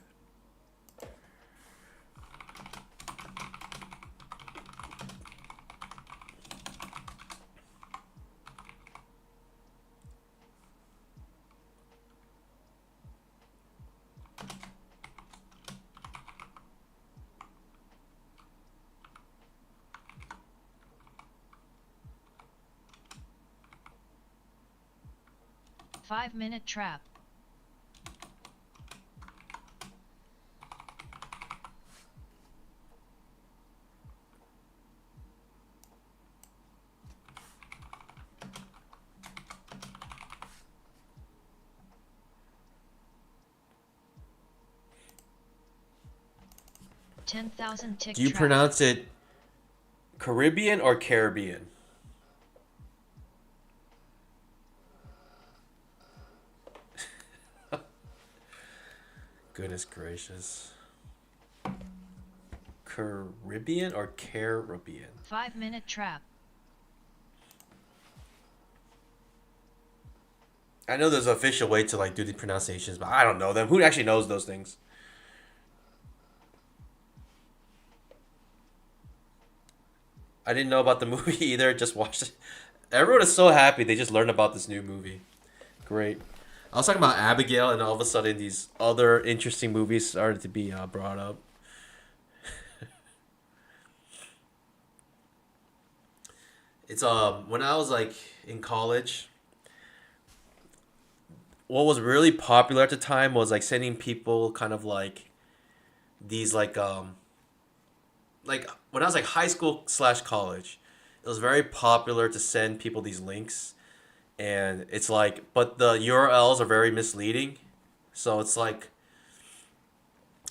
Five-minute trap. $10,000 tick. Do you trap. pronounce it Caribbean or Caribbean? Goodness gracious. Caribbean or Caribbean? 5-minute trap. I know there's an official way to like do the pronunciations, but I don't know them. Who actually knows those things? I didn't know about the movie either. Just watched it. Everyone is so happy they just learned about this new movie. Great. I was talking about Abigail, and all of a sudden these other interesting movies started to be brought up. It's when I was like in college, what was really popular at the time was like sending people kind of these like when I was like high school slash college, it was very popular to send people these links, and it's like, but the URLs are very misleading, so it's like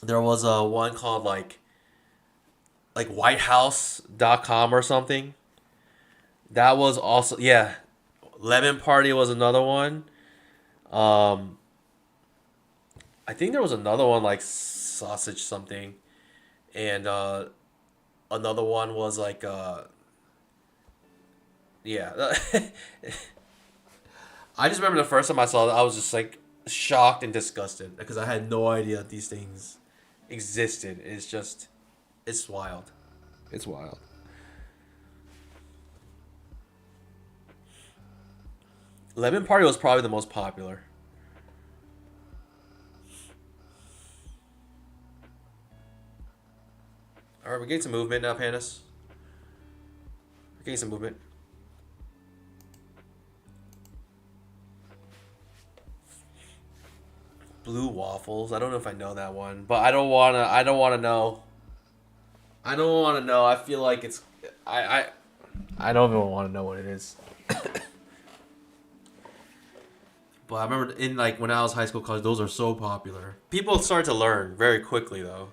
there was a one called like whitehouse.com or something. That was also, yeah. Lemon Party was another one. Um, I think there was another one like sausage something, and another one was like yeah. I just remember the first time I saw it, I was just like shocked and disgusted because I had no idea that these things existed. It's wild. It's wild. Lemon Party was probably the most popular. All right, we're getting some movement now, Panis. We're getting some movement. Blue waffles. I don't know if I know that one, but I don't wanna. I don't wanna know. I don't wanna know. I feel like it's. I I don't even want to know what it is. But I remember in like when I was high school, college, those are so popular. People start to learn very quickly though.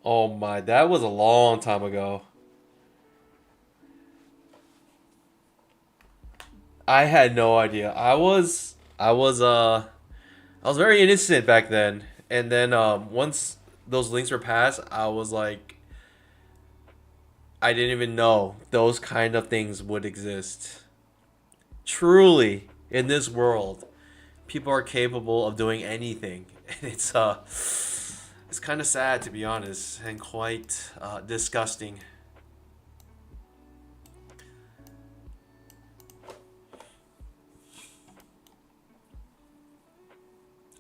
Oh my, that was a long time ago. I had no idea. I was very innocent back then. And then once those links were passed, I was like I didn't even know those kind of things would exist. Truly, in this world, people are capable of doing anything. And it's kind of sad to be honest and quite disgusting.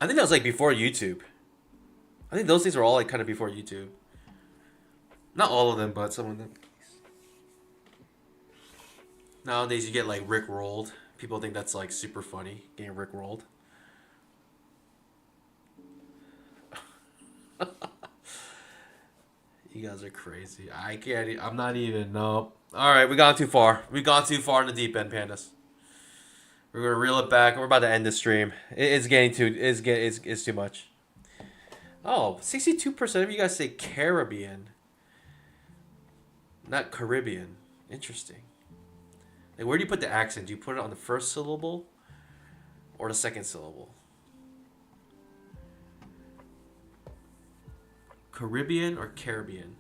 I think that was like before YouTube. I think those things were all like kind of before YouTube. Not all of them, but some of them. Nowadays, you get like Rick rolled. People think that's like super funny, getting Rick rolled. You guys are crazy. I can't. I'm not even. No. All right, we gone too far. We gone too far in the deep end, pandas. We're gonna reel it back. We're about to end the stream. It's getting too. It's too much. Oh, 62% of you guys say Caribbean, not Caribbean. Interesting. Like, where do you put the accent? Do you put it on the first syllable or the second syllable? Caribbean or Caribbean?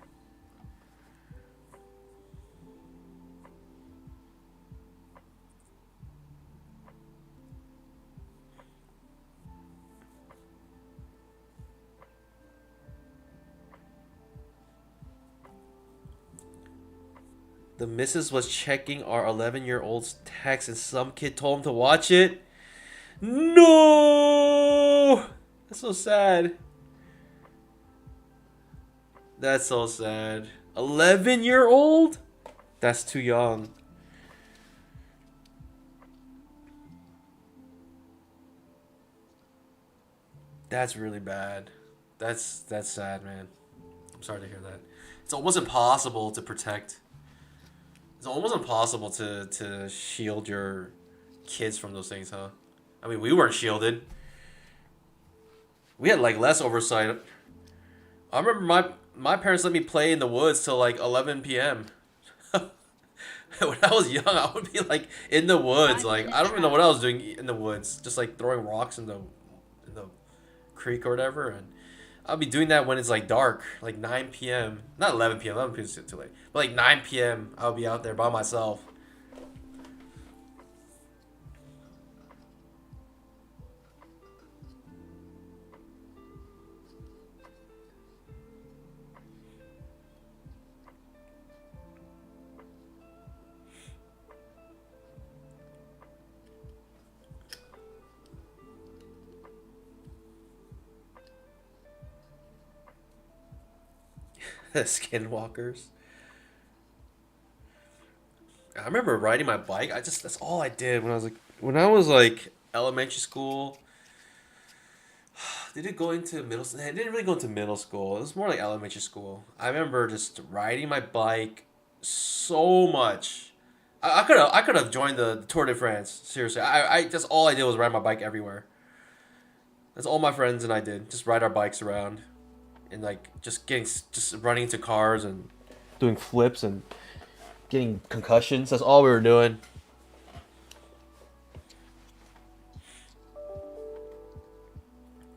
The missus was checking our 11-year-old's text and some kid told him to watch it. No! That's so sad. That's so sad. 11-year-old? That's too young. That's really bad. That's sad, man. I'm sorry to hear that. It's almost impossible to protect. It's almost impossible to shield your kids from those things, huh? I mean, we weren't shielded. We had like less oversight. I remember my parents let me play in the woods till like 11 p.m. When I was young, I would be like in the woods. Like I don't even know what I was doing in the woods, just like throwing rocks in the creek or whatever. And I'll be doing that when it's like dark, like 9 p.m. Not 11 p.m. 11 p.m. is too late. But like 9 p.m. I'll be out there by myself. Skinwalkers. I remember riding my bike. That's all I did when I was like elementary school. Did it go into middle school? It didn't really go into middle school. It was more like elementary school. I remember just riding my bike so much. I could have joined the Tour de France. Seriously, I that's all I did was ride my bike everywhere. That's all my friends and I did. Just ride our bikes around, and like just running into cars and doing flips and getting concussions. That's all we were doing.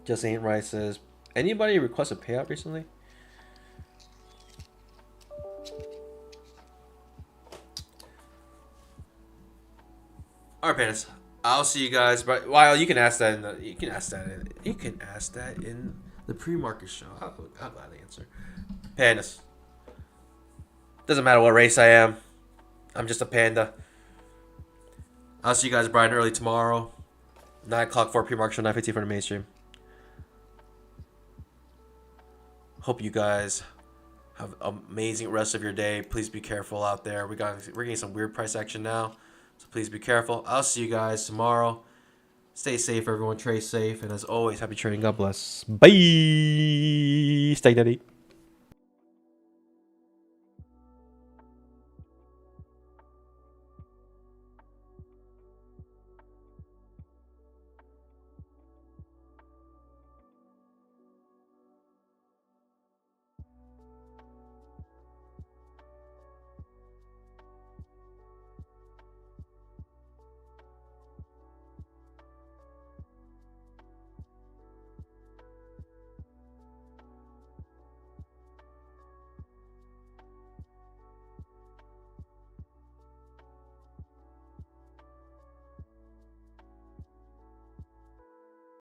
Just ain't right says. Anybody request a payout recently? All right, Panis. I'll see you guys. But well, you can ask that. You can ask that in the pre-market show. I'll gladly answer. Panis. Doesn't matter what race I am. I'm just a panda. I'll see you guys bright and early tomorrow. 9 o'clock for pre-market show. 9:50 for the mainstream. Hope you guys have an amazing rest of your day. Please be careful out there. We're getting some weird price action now. So please be careful. I'll see you guys tomorrow. Stay safe, everyone. Trade safe. And as always, happy trading. God bless. Bye. Stay steady.